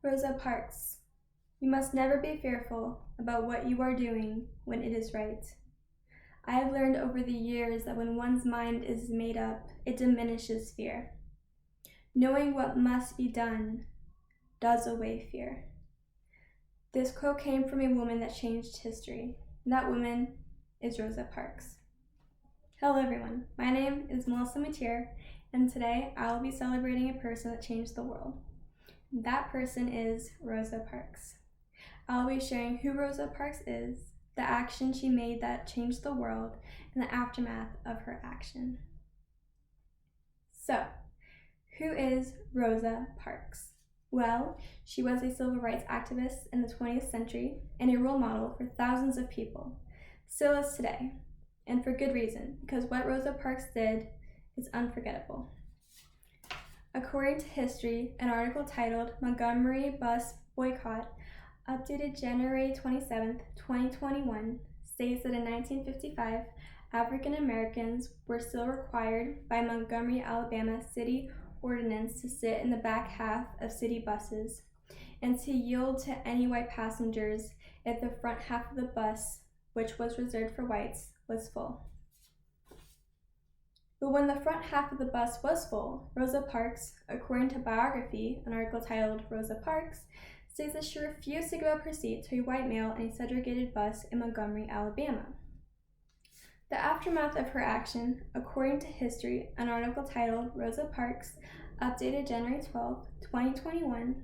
Rosa Parks, you must never be fearful about what you are doing when it is right. I have learned over the years that when one's mind is made up, it diminishes fear. Knowing what must be done does away fear. This quote came from a woman that changed history, and that woman is Rosa Parks. Hello everyone, my name is Melissa Matier, and today I will be celebrating a person that changed the world. That person is Rosa Parks. I'll be sharing who Rosa Parks is, the action she made that changed the world, and the aftermath of her action. So, who is Rosa Parks? Well, she was a civil rights activist in the 20th century and a role model for thousands of people, still is today, and for good reason, because what Rosa Parks did is unforgettable. According to history, an article titled Montgomery Bus Boycott, updated January 27, 2021, states that in 1955, African Americans were still required by Montgomery, Alabama city ordinance to sit in the back half of city buses and to yield to any white passengers if the front half of the bus, which was reserved for whites, was full. But when the front half of the bus was full, Rosa Parks, according to biography, an article titled Rosa Parks, states that she refused to give up her seat to a white male in a segregated bus in Montgomery, Alabama. The aftermath of her action, according to history, an article titled Rosa Parks, updated January 12, 2021,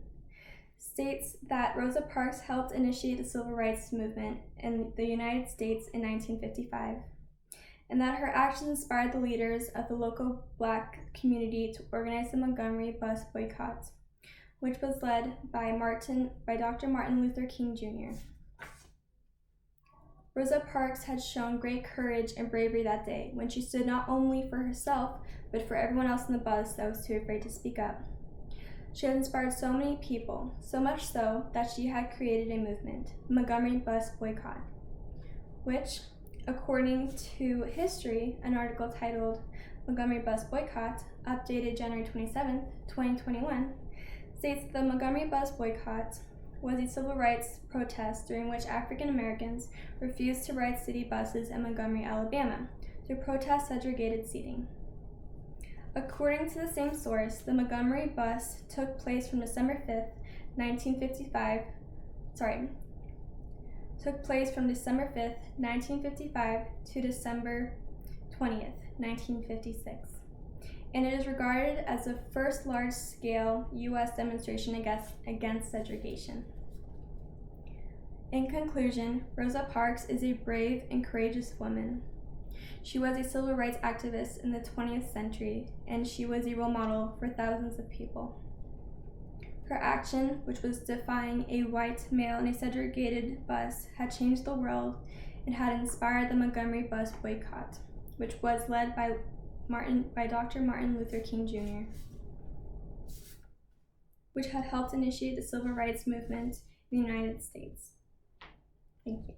states that Rosa Parks helped initiate the civil rights movement in the United States in 1955, and that her actions inspired the leaders of the local Black community to organize the Montgomery bus boycott, which was led by Dr. Martin Luther King Jr. Rosa Parks had shown great courage and bravery that day when she stood not only for herself, but for everyone else in the bus that was too afraid to speak up. She had inspired so many people, so much so that she had created a movement, the Montgomery Bus Boycott, which, according to history, an article titled Montgomery Bus Boycott, updated January 27, 2021, states that the Montgomery Bus Boycott was a civil rights protest during which African Americans refused to ride city buses in Montgomery, Alabama, to protest segregated seating. According to the same source, the Montgomery bus took place from December 5th, 1955 to December 20th, 1956. And it is regarded as the first large-scale U.S. demonstration against segregation. In conclusion, Rosa Parks is a brave and courageous woman. She was a civil rights activist in the 20th century, and she was a role model for thousands of people. Her action, which was defying a white male in a segregated bus, had changed the world and had inspired the Montgomery bus boycott, which was led by Dr. Martin Luther King Jr., which had helped initiate the civil rights movement in the United States. Thank you.